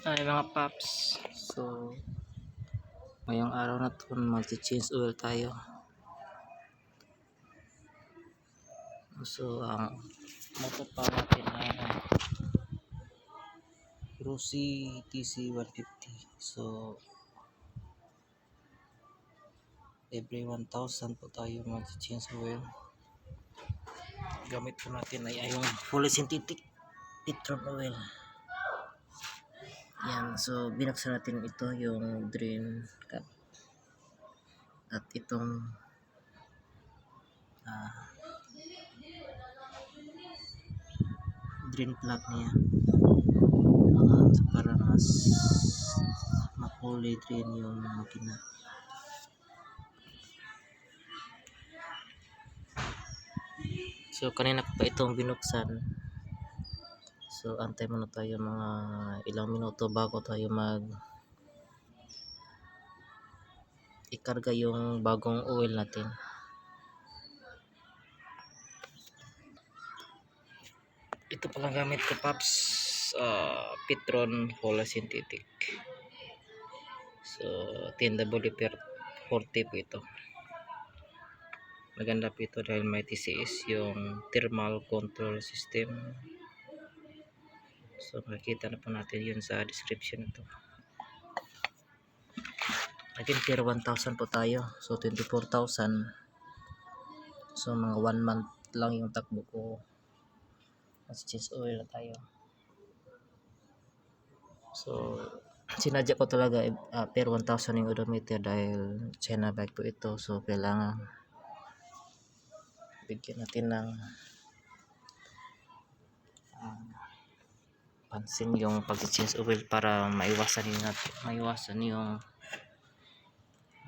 Ay mga paps, so ngayong araw na to mag-change oil tayo. So ang motor pa natin ay Rossi TC150. So every 1,000 po tayo mag-change oil. Gamit po natin ay yung fully synthetic petrol oil. Yan, so binaksan natin ito yung drain cap at itong drain plug niya para mas ma-fully drain yung makina. So kanina ko pa itong binuksan. So antay muna tayo mga ilang minuto bago tayo ikarga yung bagong oil natin. Ito palang gamit ko paps, Petron Fully Synthetic. So 10W40 po ito. Maganda po ito dahil may TCS yung thermal control system. So makikita na po natin yun sa description ito. Again, per 1,000 po tayo. So 24,000. So mga 1 month lang yung takbo ko. Mas change oil na tayo. So sinadya ko talaga per 1,000 yung odometer dahil China bike po ito. So kailangan bigyan natin ng pansin yung pag-change oil para maiwasan yung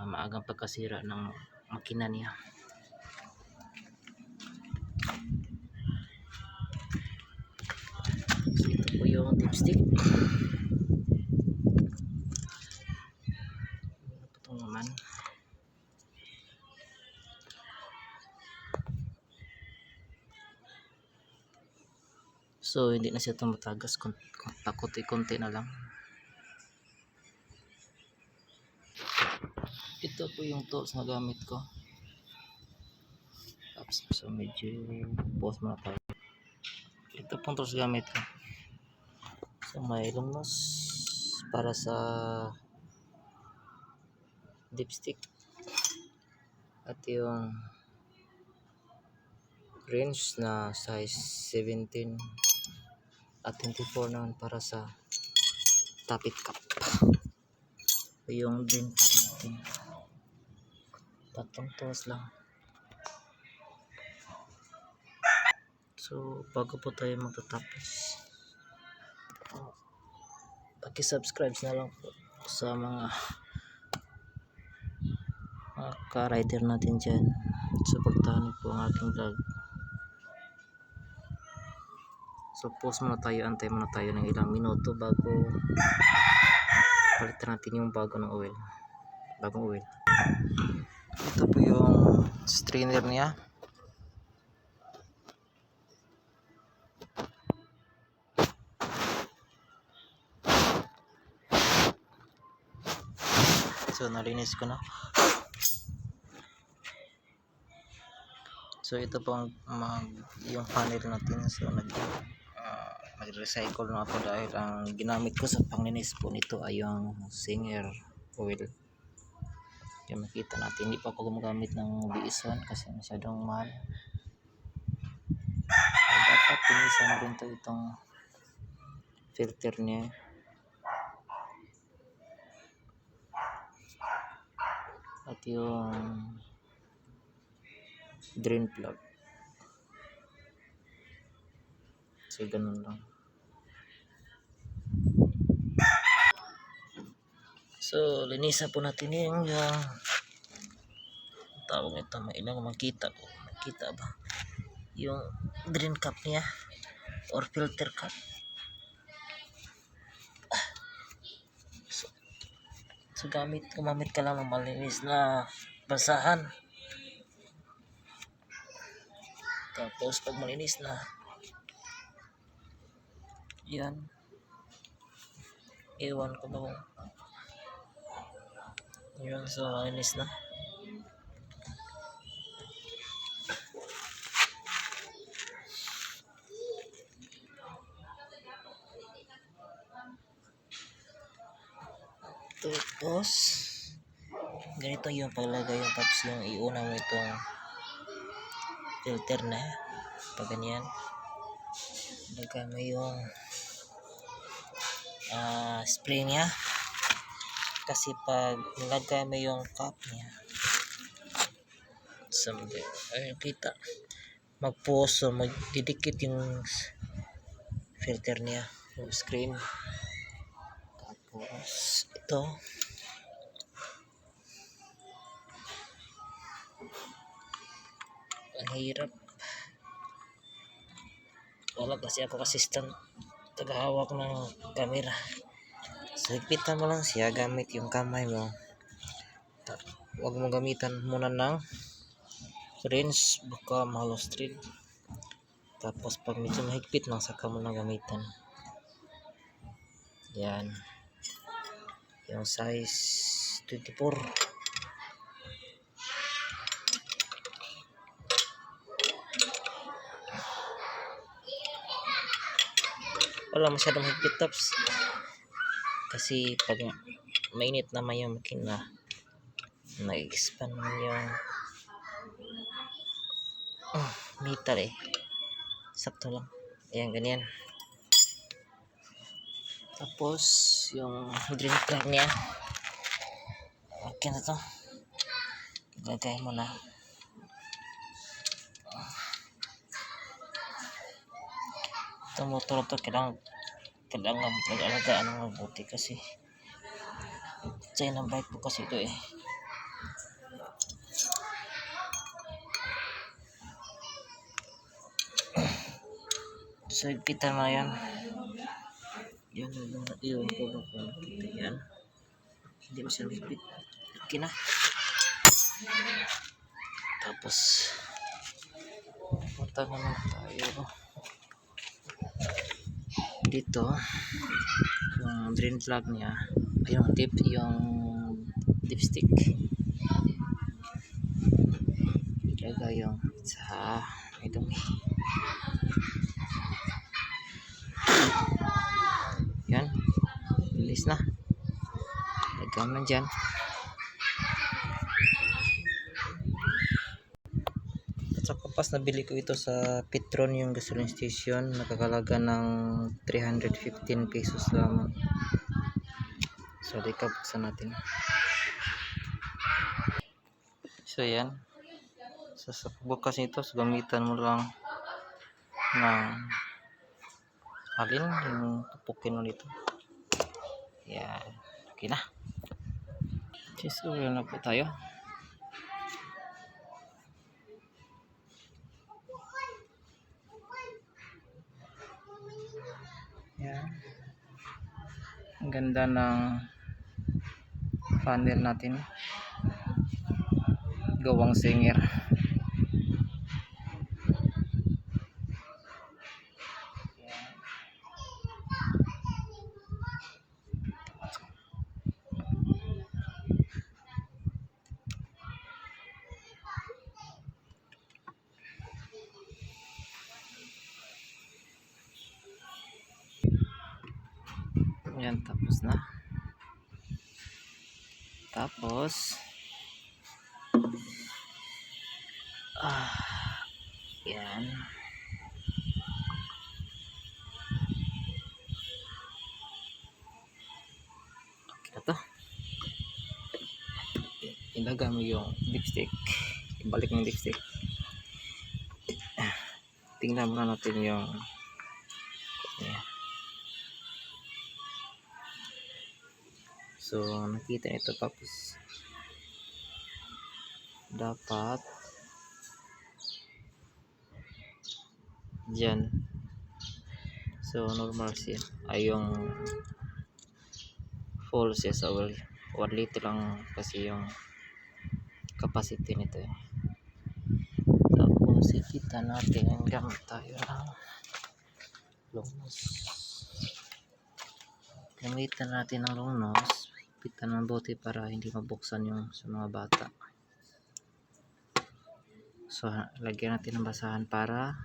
maagang pagkasira ng makina niya. So ito po yung dipstick. Ito naman. So hindi na siya tumatagas, konti na lang. Ito po yung tools na gamit ko. So medyo pause muna tayo. Ito pong tools gamit ko. So may long nose para sa dipstick at yung range na size 17 at 24 naman para sa tappet cap. Yung drain cap natin, tatlong tools lang. So bago po tayo magtatapos, paki-subscribe na lang po sa mga ka-rider natin dyan. Suportahan po ang aking vlog. So pause muna tayo, antay muna tayo ng ilang minuto bago palitan natin yung bagong oil. Ito po yung strainer niya. So nalinis ko na. So ito po yung panel natin. So nag-recycle na ako dahil ang ginamit ko sa panglinis po nito ay yung Singer oil. Kaya makita natin, hindi pa ako gumagamit ng BS1 kasi masyadong mahal. So, dapat pinisan din to itong filter niya. At yung drain plug. So ganun lang. So linisan po natin yung tawag ito, mailang makita ba yung drain cap niya or filter cap. So gumamit ka lang ng malinis na basahan. Tapos pag malinis na yan, Ewan ko ba kung yun, so inis na. Tapos ganito yung paglagay yung tapos yung iuna mo itong filter na pag ganyan lagay mo yung spray niya kasi pag nilagay mo yung cap niya ay kita magpuso magdidikit yung filter niya yung screen. Tapos ito ang hirap, wala kasi ako assistant tagahawak ng camera, so higpitan mo lang siya gamit yung kamay mo, huwag mo gamitan muna ng rinse baka mahalos thread, tapos pag medyo mahigpit lang saka mo na gamitan. Yan yung size 24. Wala masyadong higpit tops kasi pag mainit naman yung makina nag-expand naman yung meter sakto lang, ayan ganyan. Tapos yung drain plug niya okay na to, ilagay mo na. Itong motor to kailangan mag-alagaan ng mabuti kasi China bike po kasi ito so kita na yan yung ko ba kung kita yan hindi masyadong higpit okay na. Tapos punta naman tayo dito yung drain plug niya yung dipstick ilagay yung sa itong yan bilis na lagyan mo dyan. At saka pas nabili ko ito sa Petron yung gasoline station, nakakalaga ng 315 pesos lamang. So dito buksan natin. So yan, so sa pagbukas nito so gamitan mo lang ng alin yung tupukin mo dito. Yan, okay na. So yun na po tayo. Yan. Ang ganda ng funnel natin. Gawang Singer. Yan, tapos na. Tapos yan. Okay na to. Ilagay mo yung dipstick. Ibalik mo yung dipstick. Tingnan muna natin yung yan. So nakita ito tapos dapat dyan, so normal siya ay yung full siya sa 1 liter lang kasi yung capacity nito Tapos ikita natin ang gamit tayo ng lumos. Gamitan natin ng long nose, higpitan ng bote para hindi mabuksan yung sa mga bata. So lagyan natin ng basahan para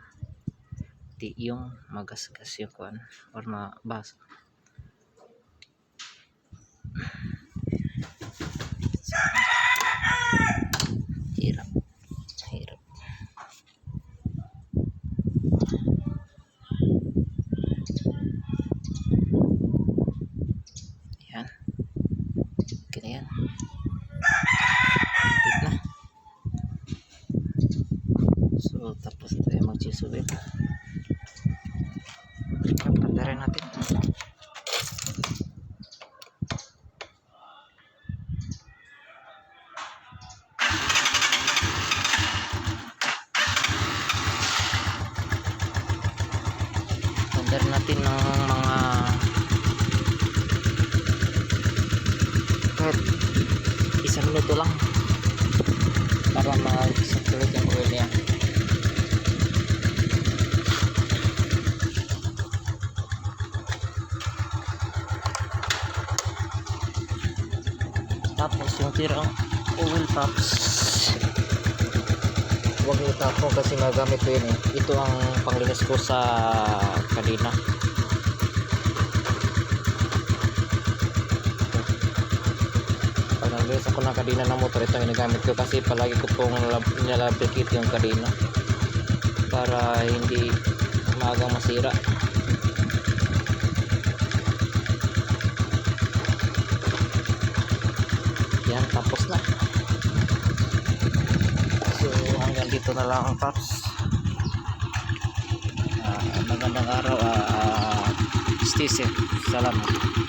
di yung magasgas yung kuan or mabasa. Hirap. Yan. Okay na yan. Kapit na. So tapos tayo mag-chisulit. Kapanda rin natin. Kapanda rin natin ng mga kahit 1 minuto lang para mag-circulate yung oil niya. Tapos yung tirang oil tops, huwag nyo tapong kasi magamit ko yun eh. Ito ang panglinis ko sa kadena. Pag naglinis ako ng kadena ng motor, ito ang ginagamit ko kasi palagi ko pong nilalabikit yung kadena para hindi maagang masira. Yan, tapos na. So hanggang dito na lang ang paps. Magandang araw. Stay safe. Salamat.